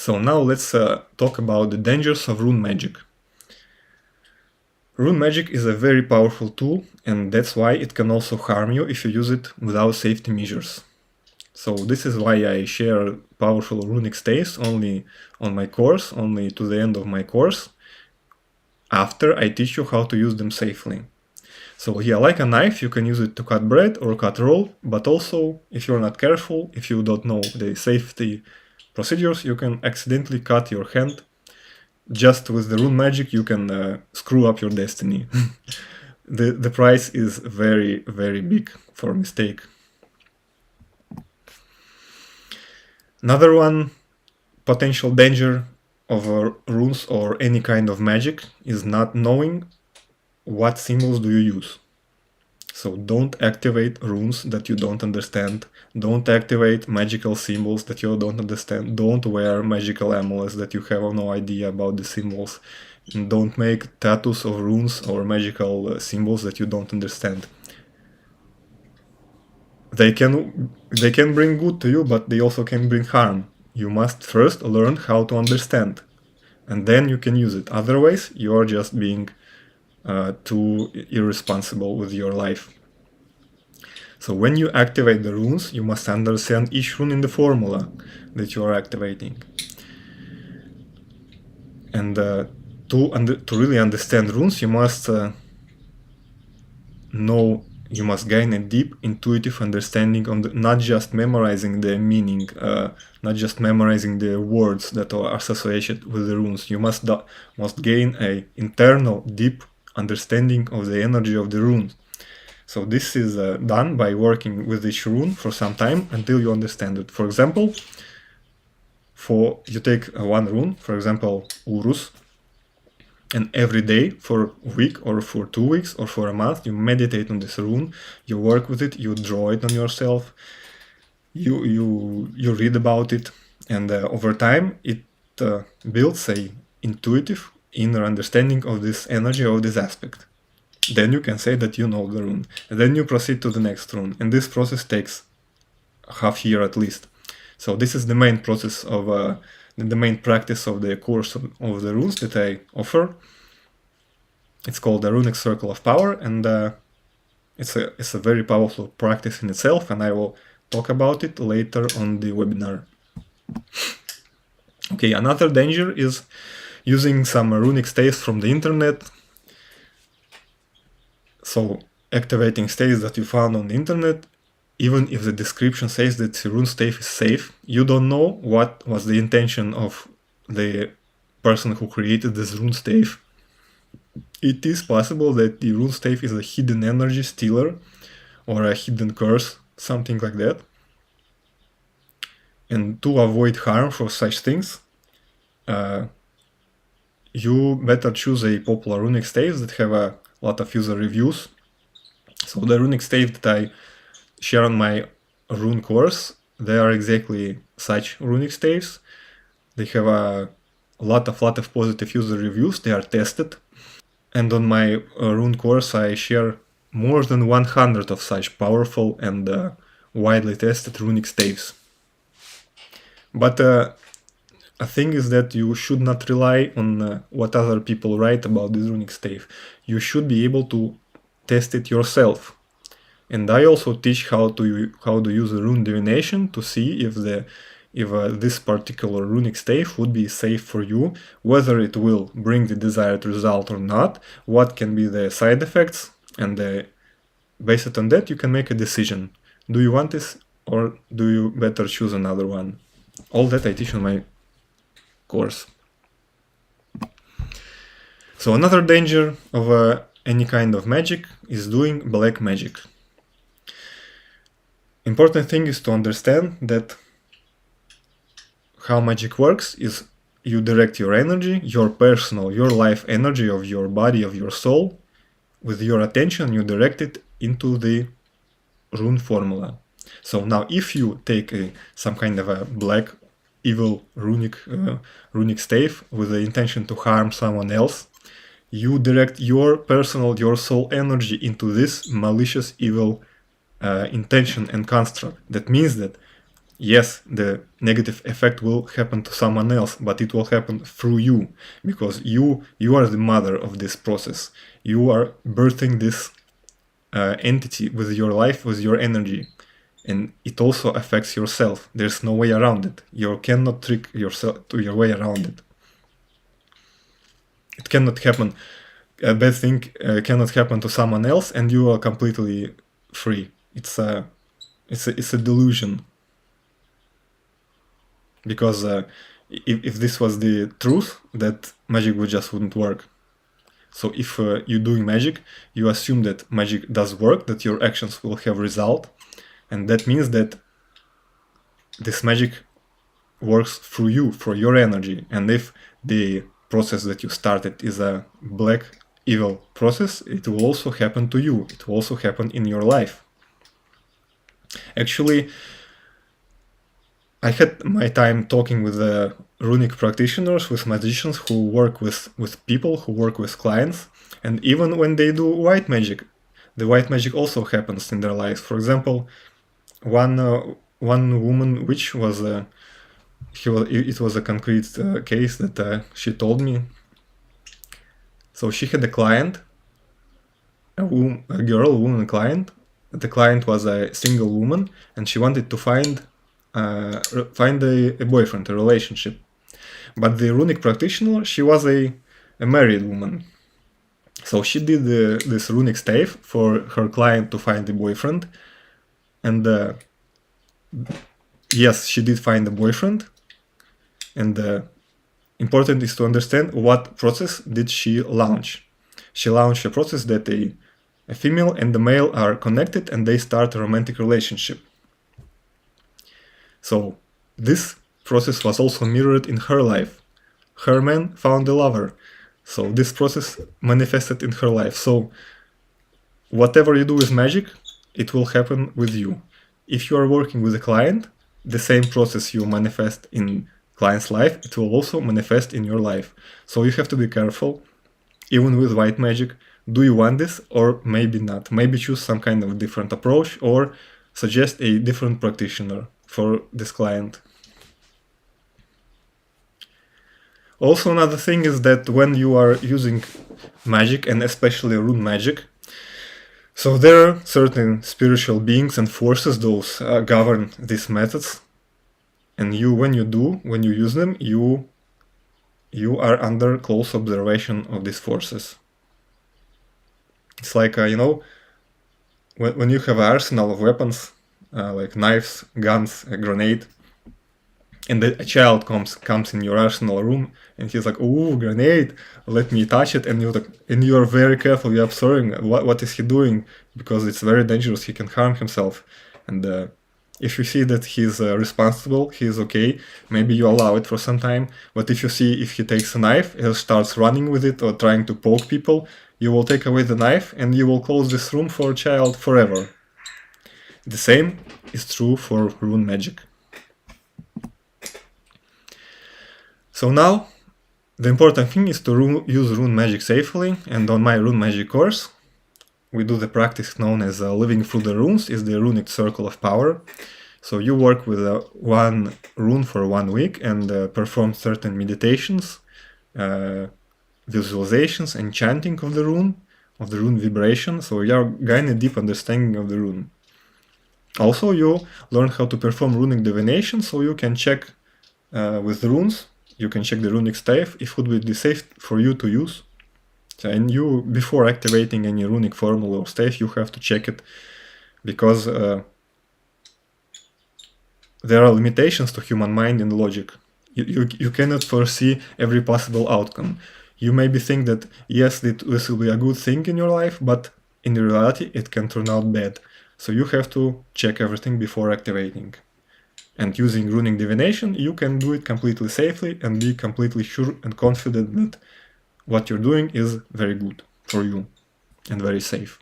So now let's talk about the dangers of rune magic. Rune magic is a very powerful tool, and that's why it can also harm you if you use it without safety measures. So this is why I share powerful runic staves only on my course, only to the end of my course, after I teach you how to use them safely. So yeah, like a knife, you can use it to cut bread or cut roll, but also, if you're not careful, if you don't know the safety procedures, you can accidentally cut your hand. Just with the rune magic, you can screw up your destiny. The price is very, very big for a mistake. Another one potential danger of runes or any kind of magic is not knowing what symbols do you use. So don't activate runes that you don't understand, don't activate magical symbols that you don't understand, don't wear magical amulets that you have no idea about the symbols, and don't make tattoos of runes or magical symbols that you don't understand. They can bring good to you, but they also can bring harm. You must first learn how to understand, and then you can use it. Otherwise, you are just being too irresponsible with your life. So when you activate the runes, you must understand each rune in the formula that you are activating. And to really understand runes, you must gain a deep intuitive understanding on not just memorizing the meaning, not just memorizing the words that are associated with the runes. You must gain a internal deep understanding of the energy of the runes. So this is done by working with each rune for some time until you understand it. For example, you take one rune, for example, Urus, and every day for a week or for 2 weeks or for a month, you meditate on this rune, you work with it, you draw it on yourself, you read about it, and over time it builds a intuitive inner understanding of this energy, of this aspect. Then you can say that you know the rune, and then you proceed to the next rune, and this process takes half year at least. So this is the main process of the main practice of the course of the runes that I offer. It's called the Runic Circle of Power, and it's a very powerful practice in itself, and I will talk about it later on the webinar. Okay, another danger is using some runic staves from the internet. So activating staves that you found on the internet, even if the description says that the rune stave is safe, you don't know what was the intention of the person who created this rune stave. It is possible that the rune stave is a hidden energy stealer or a hidden curse, something like that. And to avoid harm for such things, you better choose a popular runic staves that have a lot of user reviews. So the runic stave that I share on my rune course, they are exactly such runic staves. They have a lot of positive user reviews, they are tested. And on my rune course I share more than 100 of such powerful and widely tested runic staves. But a thing is that you should not rely on what other people write about this runic stave. You should be able to test it yourself. And I also teach how to use rune divination to see if this particular runic stave would be safe for you, whether it will bring the desired result or not, what can be the side effects, and based on that you can make a decision. Do you want this, or do you better choose another one? All that I teach on my course. So another danger of any kind of magic is doing black magic. Important thing is to understand that how magic works is you direct your energy, your personal, your life energy of your body, of your soul, with your attention you direct it into the rune formula. So now if you take some kind of a black evil runic stave with the intention to harm someone else, you direct your personal, your soul energy into this malicious evil intention and construct. That means that yes, the negative effect will happen to someone else, but it will happen through you, because you are the mother of this process. You are birthing this entity with your life, with your energy, and it also affects yourself. There's no way around it. You cannot trick yourself to your way around it. It cannot happen. A bad thing cannot happen to someone else, and you are completely free. It's a delusion. Because if this was the truth, that magic wouldn't work. So if you're doing magic, you assume that magic does work, that your actions will have result, and that means that this magic works through you, for your energy. And if the process that you started is a black, evil process, it will also happen to you. It will also happen in your life. Actually, I had my time talking with runic practitioners, with magicians who work with people, who work with clients, and even when they do white magic, the white magic also happens in their lives. For example, one woman witch was it was a concrete case that she told me. So she had a client, a woman client. The client was a single woman, and she wanted to find a boyfriend, a relationship. But the runic practitioner, she was a married woman. So she did this runic stave for her client to find a boyfriend. And yes, she did find a boyfriend. And important is to understand what process did she launch. She launched a process that a female and the male are connected and they start a romantic relationship. So this process was also mirrored in her life. Her man found a lover. So this process manifested in her life. So whatever you do with magic, it will happen with you. If you are working with a client, the same process you manifest in client's life, it will also manifest in your life. So you have to be careful, even with white magic. Do you want this or maybe not? Maybe choose some kind of different approach or suggest a different practitioner for this client. Also, another thing is that when you are using magic, and especially rune magic, so there are certain spiritual beings and forces, those govern these methods, and when you use them, you are under close observation of these forces. It's like, when you have an arsenal of weapons, like knives, guns, a grenade, and a child comes in your arsenal room, and he's like, "Ooh, grenade! Let me touch it." And you are very careful. You're observing what is he doing, because it's very dangerous. He can harm himself. And if you see that he's responsible, he's okay, maybe you allow it for some time. But if you see if he takes a knife and starts running with it or trying to poke people, you will take away the knife and you will close this room for a child forever. The same is true for rune magic. So now, the important thing is to use rune magic safely, and on my rune magic course, we do the practice known as living through the runes, is the runic circle of power. So you work with one rune for 1 week and perform certain meditations, visualizations and chanting of the rune vibration, so you gain a deep understanding of the rune. Also, you learn how to perform runic divination, so you can check with the runes, you can check the runic stave if it would be safe for you to use. And you, before activating any runic formula or stave, you have to check it, because there are limitations to human mind and logic. You cannot foresee every possible outcome. You maybe think that, yes, this will be a good thing in your life, but in reality it can turn out bad. So you have to check everything before activating. And using runic divination, you can do it completely safely and be completely sure and confident that what you're doing is very good for you and very safe.